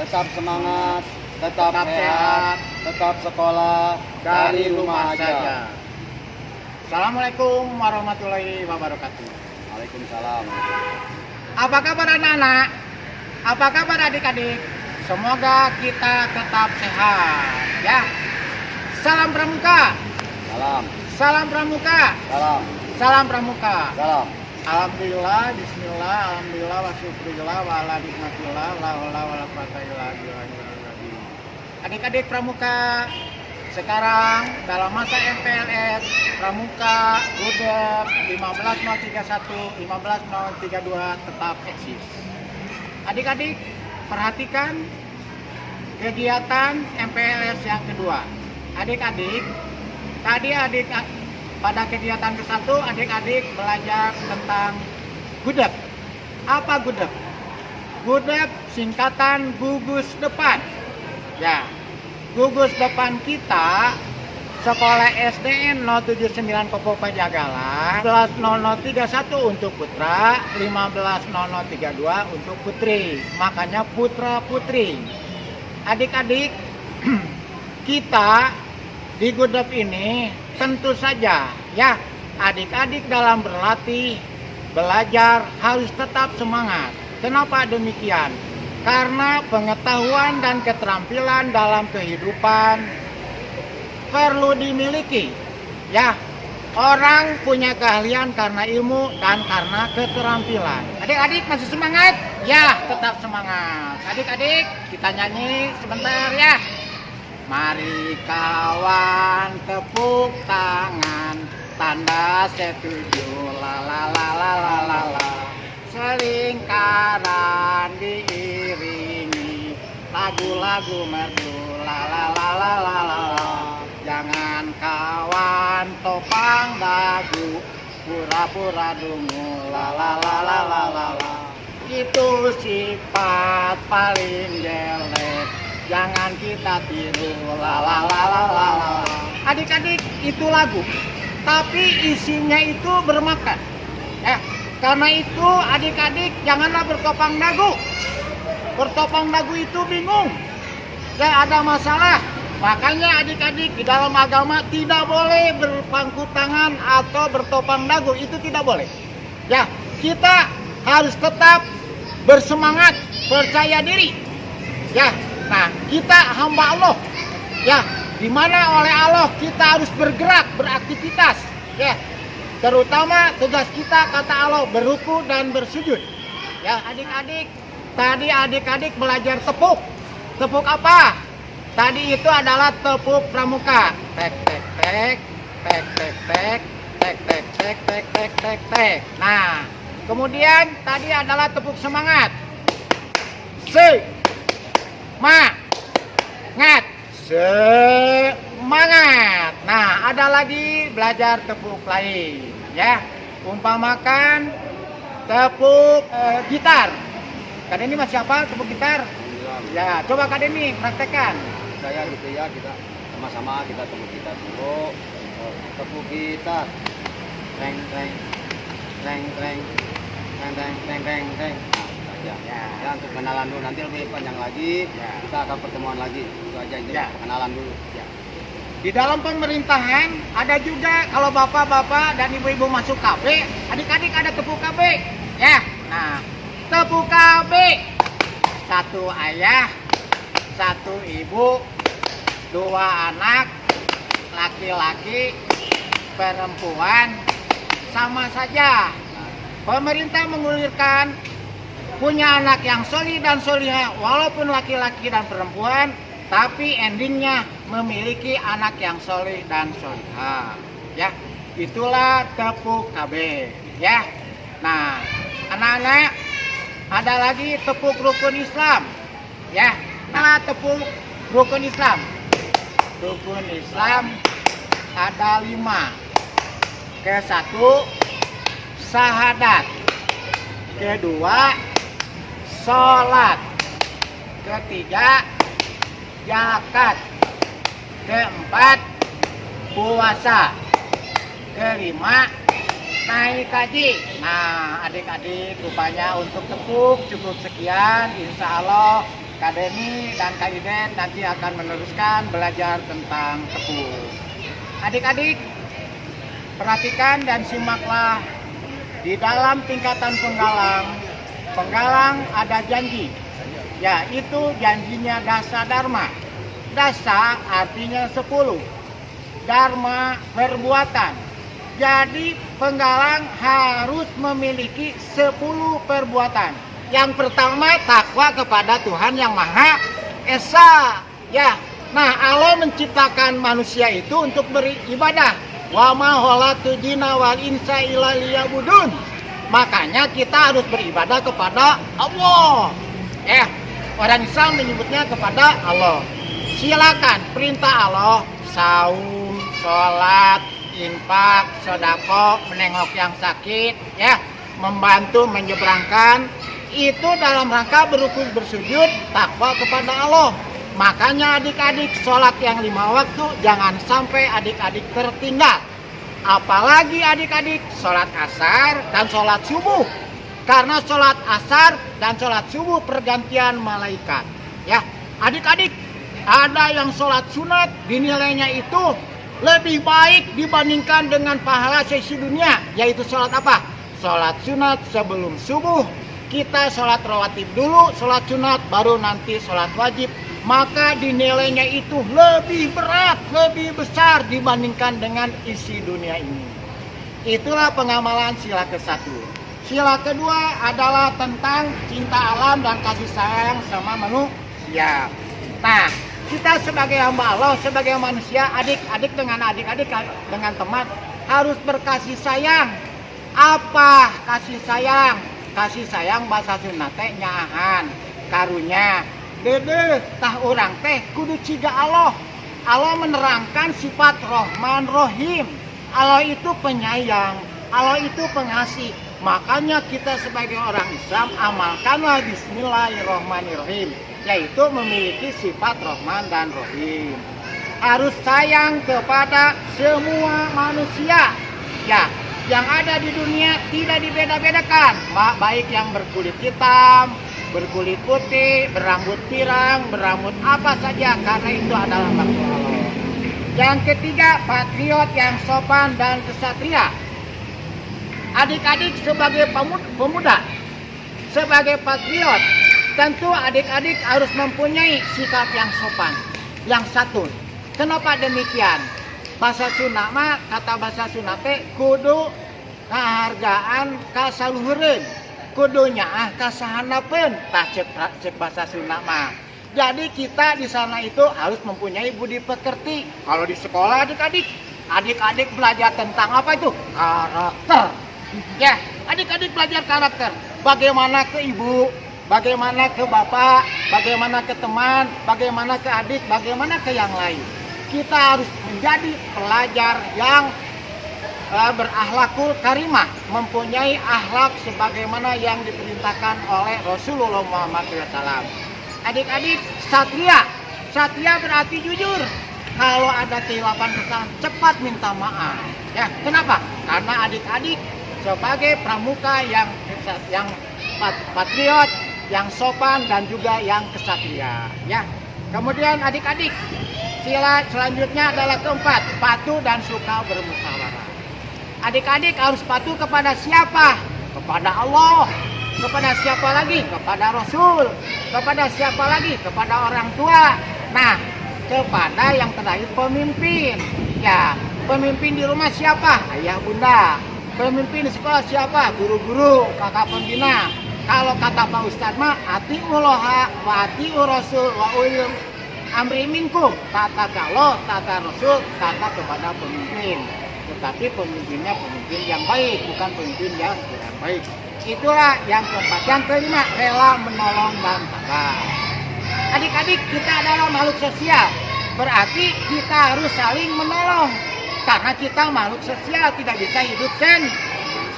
tetap semangat, tetap Tetap sehat, sehat. tetap sekolah dari rumah aja. Assalamualaikum warahmatullahi wabarakatuh. Waalaikumsalam. Apa kabar anak-anak? Apa kabar adik-adik? Semoga kita tetap sehat ya. Salam pramuka. Salam, Salam pramuka. salam, Salam pramuka. salam. Alhamdulillah, bismillah, alhamdulillah, wa syukurillah, wa ala nikmatillah, la haula wa la quwata illa billah. Adik-adik pramuka, sekarang dalam masa MPLS, pramuka, Gudep 15031, 15032 tetap eksis. Adik-adik, perhatikan kegiatan MPLS yang kedua. Adik-adik, tadi pada kegiatan ke-1 adik-adik belajar tentang Gudep. Apa Gudep? Gudep singkatan gugus depan. Ya, gugus depan kita Sekolah SDN 079 Popo Pajagalan 15031 untuk putra, 15032 untuk putri. Makanya putra putri. Adik-adik, kita di Gudep ini tentu saja ya, adik-adik dalam berlatih, belajar harus tetap semangat. Kenapa demikian? Karena pengetahuan dan keterampilan dalam kehidupan perlu dimiliki. Ya, orang punya keahlian karena ilmu dan karena keterampilan. Adik-adik masih semangat? Ya, tetap semangat. Adik-adik, kita nyanyi sebentar ya. Mari kawan tepuk tangan, tanda setuju, la la la la la la la. Selingkaran diiringi lagu-lagu merdu, la la la la la la. Jangan kawan topang dagu, pura-pura dungu, la la la la la la la. Itu sifat paling jelek, jangan kita tiru, la la la la la la. Adik-adik, itu lagu, tapi isinya itu bermakna. Ya, karena itu adik-adik janganlah bertopang dagu. Bertopang dagu itu bingung, ya ada masalah. Makanya adik-adik di dalam agama tidak boleh berpangku tangan atau bertopang dagu, itu tidak boleh. Ya, kita harus tetap bersemangat, percaya diri. Ya, nah kita hamba Allah. Ya, dimana oleh Allah kita harus bergerak, beraktivitas. Ya, terutama tugas kita kata Allah berruku dan bersujud. Ya, adik-adik, tadi adik-adik belajar tepuk. Tepuk apa? Tadi itu adalah tepuk pramuka. Tek tek tek, tek tek tek, tek tek tek tek tek tek tek. Nah, kemudian tadi adalah tepuk semangat. Semangat. Semangat. Nah, ada lagi belajar tepuk lain ya. Umpamakan tepuk gitar. Kalian ini masih hafal tepuk gitar? Ya, coba kalian ini praktekkan. Saya gitu ya, kita sama-sama kita tepuk gitar dulu. Tepuk gitar. Reng reng reng reng reng reng reng reng reng. Ya, ya, untuk kenalan dulu, nanti lebih panjang lagi. Ya. Kita akan pertemuan lagi. Itu aja ini, Ya. kenalan dulu. Ya. Di dalam pemerintahan ada juga kalau bapak-bapak dan ibu-ibu masuk KB, adik-adik ada tepuk KB. Ya, nah tepuk KB. Satu ayah, satu ibu, dua anak, laki-laki, perempuan, sama saja. Pemerintah mengulirkan punya anak yang solih dan solihah, walaupun laki-laki dan perempuan, tapi endingnya memiliki anak yang solih dan solihah. Ya, itulah tepuk KB. Ya, nah anak-anak, ada lagi tepuk rukun Islam. Ya, nah tepuk rukun Islam. Rukun Islam ada 5. Ke-1 syahadat. Kedua sholat. Ketiga zakat. Keempat puasa. Kelima naik haji. Nah, adik-adik rupanya untuk tepuk cukup sekian. Insya Allah Kak Denny dan Kak Iden nanti akan meneruskan belajar tentang tepung. Adik-adik, perhatikan dan simaklah di dalam tingkatan penggalang. Penggalang ada janji, yaitu janjinya dasa dharma. Dasa artinya 10, dharma perbuatan. Jadi penggalang harus memiliki 10 perbuatan. Yang pertama, takwa kepada Tuhan yang Maha Esa. Ya, nah Allah menciptakan manusia itu untuk beribadah. Wa ma khalaqtul jinna wal insa illa liya'budun. Makanya kita harus beribadah kepada Allah. Orang Islam menyebutnya kepada Allah. Silakan perintah Allah, saum, sholat, infak, sedekah, menengok yang sakit, membantu menyeberangkan. Itu dalam rangka berukun bersujud takwa kepada Allah. Makanya adik-adik sholat yang 5 waktu jangan sampai adik-adik tertinggal. Apalagi adik-adik sholat asar dan sholat subuh. Karena sholat asar dan sholat subuh pergantian malaikat. Ya, adik-adik, ada yang sholat sunat dinilainya itu lebih baik dibandingkan dengan pahala sesi dunia. Yaitu sholat apa? Sholat sunat sebelum subuh. Kita sholat rawatib dulu, sholat sunat, baru nanti sholat wajib. Maka dinilainya itu lebih berat, lebih besar dibandingkan dengan isi dunia ini. Itulah pengamalan sila ke-1. Sila kedua adalah tentang cinta alam dan kasih sayang sama manusia. Nah, kita sebagai hamba Allah, sebagai manusia, adik-adik dengan adik-adik dengan teman harus berkasih sayang. Apa kasih sayang? Kasih sayang bahasa Sunda teh nyaahan, karunya, dede tah urang teh kudu ciga Allah. Allah menerangkan sifat Rahman Rahim. Allah itu penyayang, Allah itu pengasih. Makanya kita sebagai orang Islam amalkanlah Bismillahirrahmanirrahim, yaitu memiliki sifat Rahman dan Rahim. Harus sayang kepada semua manusia. Ya, yang ada di dunia tidak dibeda-bedakan, baik yang berkulit hitam, berkulit putih, berambut pirang, berambut apa saja, karena itu adalah makhluk Allah. Yang ketiga, patriot yang sopan dan kesatria. Adik-adik sebagai pemuda, sebagai patriot, tentu adik-adik harus mempunyai sikap yang sopan, yang santun. Kenapa demikian? Bahasa Sunda mah, kata bahasa Sunda teh kudu kahargaan kasaluhureun, kudu nyaah kasahanapeun, tah cek bahasa Sunda mah. Jadi kita di sana itu harus mempunyai budi pekerti. Kalau di sekolah adik-adik belajar tentang apa itu? Karakter. Ya, adik-adik belajar karakter. Bagaimana ke ibu, bagaimana ke bapak, bagaimana ke teman, bagaimana ke adik, bagaimana ke yang lain. Kita harus menjadi pelajar yang berakhlakul karimah, mempunyai akhlak sebagaimana yang diperintahkan oleh Rasulullah Muhammad SAW. Adik-adik, satria berarti jujur. Kalau ada kehilapan kesalahan, cepat minta maaf. Ya, kenapa? Karena adik-adik sebagai pramuka yang patriot, yang sopan dan juga yang kesatria. Ya. Kemudian adik-adik, sila selanjutnya adalah keempat, patuh dan suka bermusyawarah. Adik-adik harus patuh kepada siapa? Kepada Allah. Kepada siapa lagi? Kepada Rasul. Kepada siapa lagi? Kepada orang tua. Nah, kepada yang terakhir pemimpin. Ya, pemimpin di rumah siapa? Ayah bunda. Pemimpin di sekolah siapa? Guru-guru, kakak pembina. Kalau kata Pak Ustadz mah, atiullaha wa atiur rasul wa ulil amri minkum. Tata Allah, tata Rasul, tata kepada pemimpin. Tetapi pemimpinnya pemimpin yang baik, bukan pemimpin yang tidak baik. Itulah yang keempat. Yang kelima, rela menolong dan tabah. Adik-adik, kita adalah makhluk sosial. Berarti kita harus saling menolong. Karena kita makhluk sosial, tidak bisa hidup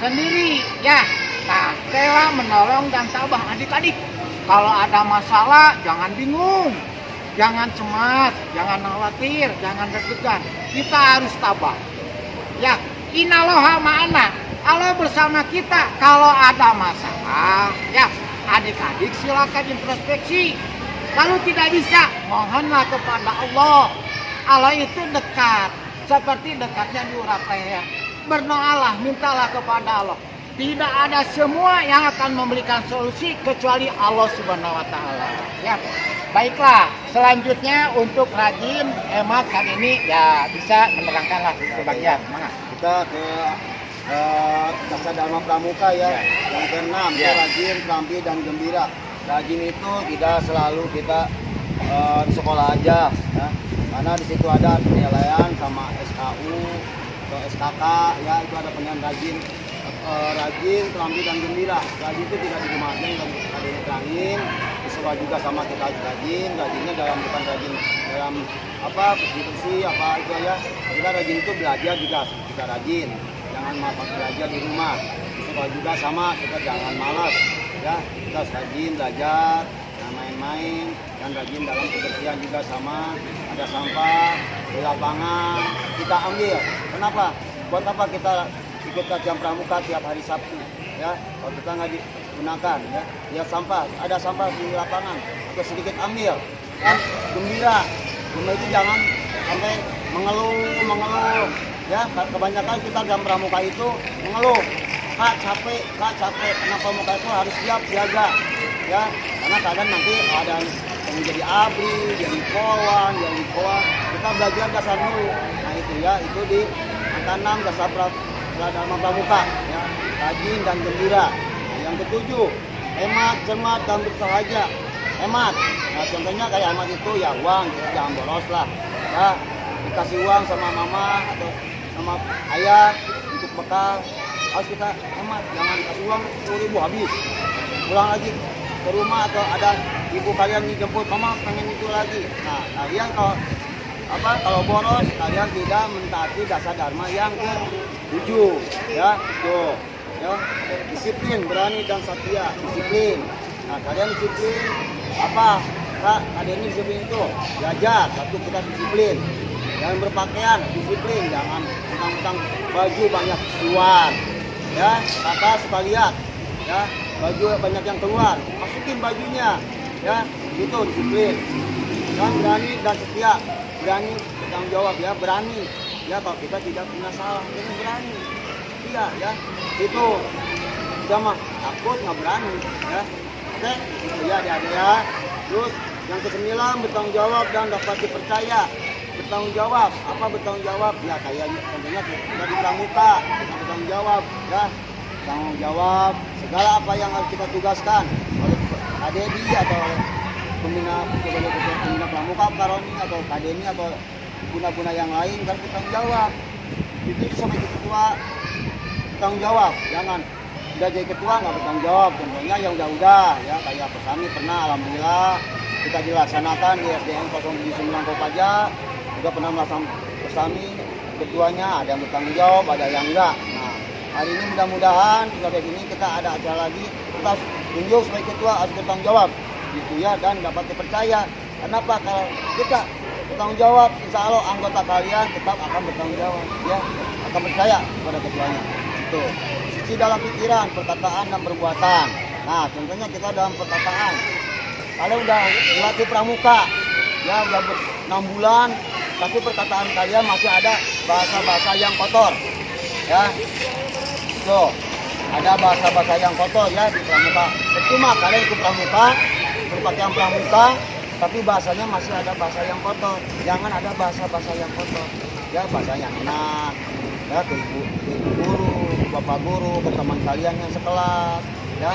sendiri. Ya, nah, rela menolong dan tabah. Adik-adik, kalau ada masalah, jangan bingung. Jangan cemas, jangan khawatir, jangan deg-degan. Kita harus tabah. Ya, innallaha ma'ana. Allah bersama kita. Kalau ada masalah, ya, adik-adik silakan introspeksi. Kalau tidak bisa, mohonlah kepada Allah. Allah itu dekat, seperti dekatnya Durapaya. Berdoalah, mintalah kepada Allah. Tidak ada semua yang akan memberikan solusi kecuali Allah Subhanahu wa taala. Ya. Baiklah, selanjutnya untuk rajin hemat kali ini ya bisa menerangkanlah sebagian. Mana? Kita ke Dasa Dharma Pramuka ya. Yang keenam, rajin, terampil dan gembira. Rajin itu tidak selalu kita di sekolah aja ya. Karena di situ ada penilaian sama SKU atau SKK ya, itu ada penilaian rajin. Rajin, terampil dan gembira. Rajin itu tidak di rumah aja, ada yang terangin. Sesuai juga sama kita rajin. Rajinnya dalam bukan rajin dalam apa bersih apa itu ya. Kita rajin itu belajar juga kita rajin. Jangan malas belajar di rumah. Sesuai juga sama kita jangan malas ya. Kita rajin belajar, main-main dan rajin dalam kebersihan juga sama. Ada sampah di lapangan kita ambil. Kenapa? Buat apa kita ikut kajian pramuka tiap hari Sabtu ya, kalau kita nggak digunakan ya, lihat sampah, ada sampah di lapangan atau sedikit ambil kan, gembira itu jangan sampai mengeluh ya. Kebanyakan kita dalam pramuka itu mengeluh, kak capek, karena pramuka itu harus siap siaga ya, karena kadang nanti ada yang jadi abri, jadi polwan, jadi koa, kita belajar dasar dulu. Nah itu ya, itu di angka 6 dasar Dharma Pramuka ya, rajin dan gembira. Yang ketujuh, hemat, cermat dan bersahaja. Hemat, nah contohnya kayak hemat itu ya uang, jangan boros lah ya, dikasih uang sama mama atau sama ayah untuk bekal, harus kita hemat, jangan kasih uang 10.000 habis, pulang lagi ke rumah atau ada ibu kalian dijemput, mama pengen itu lagi. Nah kalian kalau boros, kalian tidak mentaati dasar dharma yang ke-7 ya, tuh ya, disiplin, berani dan setia, disiplin. Nah kalian disiplin apa kak, kalian ini disiplin itu belajar, satu kita disiplin, jangan berpakaian, disiplin, jangan tentang baju banyak keluar ya, kakak suka lihat ya, baju banyak yang keluar, masukin bajunya ya, itu disiplin. Dan berani dan setia, berani bertanggung jawab ya, berani ya, kalau kita tidak punya salah kita berani iya ya, itu sama takut nggak berani ya. Oke itu ya adik-adik ya. Terus yang ke-9, bertanggung jawab dan dapat dipercaya. Bertanggung jawab, apa bertanggung jawab ya, kayak contohnya kita di pramuka, kita bertanggung jawab ya, tanggung jawab segala apa yang harus kita tugaskan oleh KDD atau pembina pramuka, karoni atau KDN atau guna-guna yang lain, kan bertanggung jawab. Itu sampai ketua bertanggung jawab, jangan udah jadi ketua nggak bertanggung jawab. Contohnya yang udah ya, kayak Persami pernah, alhamdulillah kita dilaksanakan di SDN 079 Kopaja, juga pernah melaksanakan Persami, ketuanya ada yang bertanggung jawab, ada yang enggak. Nah hari ini mudah-mudahan sebagai ini kita ada acara lagi, kita tunjuk sebagai ketua harus bertanggung jawab gitu ya, dan dapat dipercaya. Kenapa? Kalau kita bertanggung jawab, insya Allah anggota kalian tetap akan bertanggung jawab ya, akan percaya kepada ketuanya. Itu suci dalam pikiran, perkataan dan perbuatan. Nah contohnya kita dalam perkataan, kalau udah melatih pramuka ya, udah 6 bulan tapi perkataan kalian masih ada bahasa-bahasa yang kotor ya, tuh ada bahasa-bahasa yang kotor ya di pramuka. Percuma kalian ikut pramuka, berpakaian pramuka, tapi bahasanya masih ada bahasa yang kotor. Jangan ada bahasa-bahasa yang kotor ya, bahasa yang enak ya, ke ibu guru, ke bapak guru, ke teman kalian yang sekelas ya,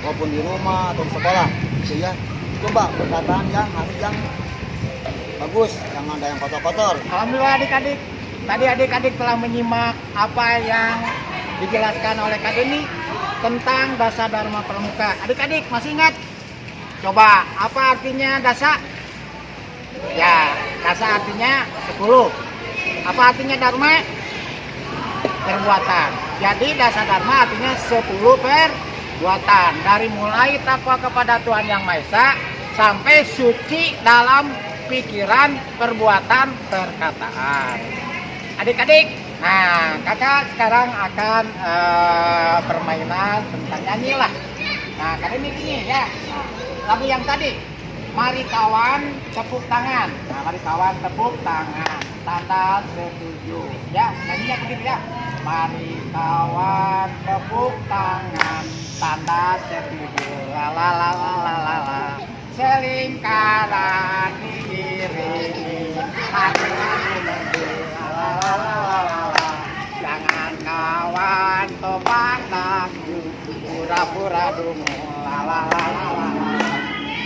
maupun di rumah atau di sekolah gitu ya. Coba perkataan yang harus yang bagus, jangan ada yang kotor-kotor. Alhamdulillah adik-adik, tadi adik-adik telah menyimak apa yang dijelaskan oleh Kak Deni tentang Dasa Dharma Pramuka. Adik-adik masih ingat? Coba apa artinya dasa? Ya, dasa artinya 10. Apa artinya dharma? Perbuatan. Jadi dasa dharma artinya 10 perbuatan. Dari mulai takwa kepada Tuhan Yang Maha Esa sampai suci dalam pikiran, perbuatan, perkataan. Adik-adik, nah kakak sekarang akan permainan tentang nyanyi lah. Nah kali ini ya, lagu yang tadi Mari kawan tepuk tangan. Nah, mari kawan tepuk tangan. Tanda setuju. Ya, nyanyinya begitu ya. Mari kawan tepuk tangan. Tanda setuju. La la la la la la la. Selingkaran diiringi lagu-lagu merdu. La la la la la la. Jangan kawan topang lagu pura-pura dungu. La la la la la la.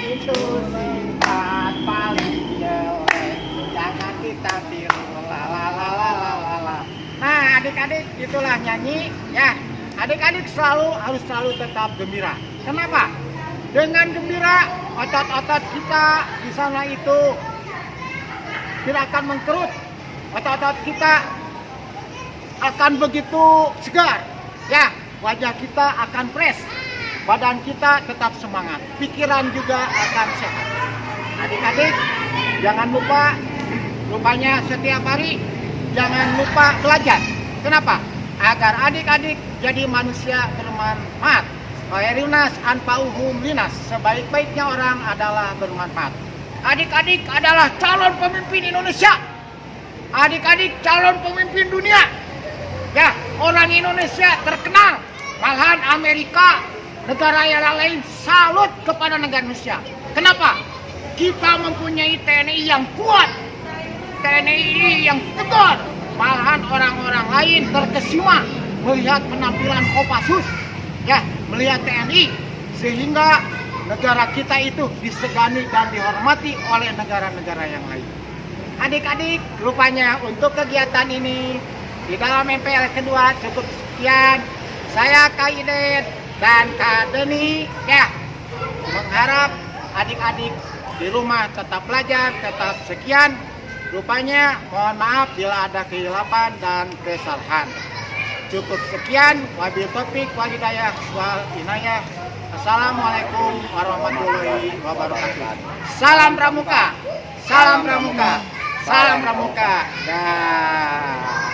Itu singkat paling jelek, jangan kita tiru. La la la la la la la. Nah, adik-adik itulah nyanyi ya. Adik-adik harus selalu tetap gembira. Kenapa? Dengan gembira, otot-otot kita di sana itu tidak akan mengkerut. Otot-otot kita akan begitu segar. Ya, wajah kita akan fresh. Badan kita tetap semangat, pikiran juga akan sehat. Adik-adik, jangan lupanya setiap hari, jangan lupa belajar. Kenapa? Agar adik-adik jadi manusia bermanfaat. Khairinas anfa'uhum linas, sebaik-baiknya orang adalah bermanfaat. Adik-adik adalah calon pemimpin Indonesia. Adik-adik calon pemimpin dunia. Ya, orang Indonesia terkenal, malahan Amerika, negara yang lain salut kepada negara Indonesia. Kenapa? Kita mempunyai TNI yang kuat, TNI yang tegar. Malahan orang-orang lain terkesima melihat penampilan Kopassus, ya, melihat TNI, sehingga negara kita itu disegani dan dihormati oleh negara-negara yang lain. Adik-adik, rupanya untuk kegiatan ini di dalam MPL kedua cukup sekian. Saya Kak Idet dan Kak Deni ya mengharap adik-adik di rumah tetap belajar, tetap sekian. Rupanya mohon maaf bila ada kehilapan dan kesalahan. Cukup sekian, wabil topik, wal hidayah, wal inayah. Assalamualaikum warahmatullahi wabarakatuh. Salam Pramuka, salam Pramuka, salam Pramuka. Dah.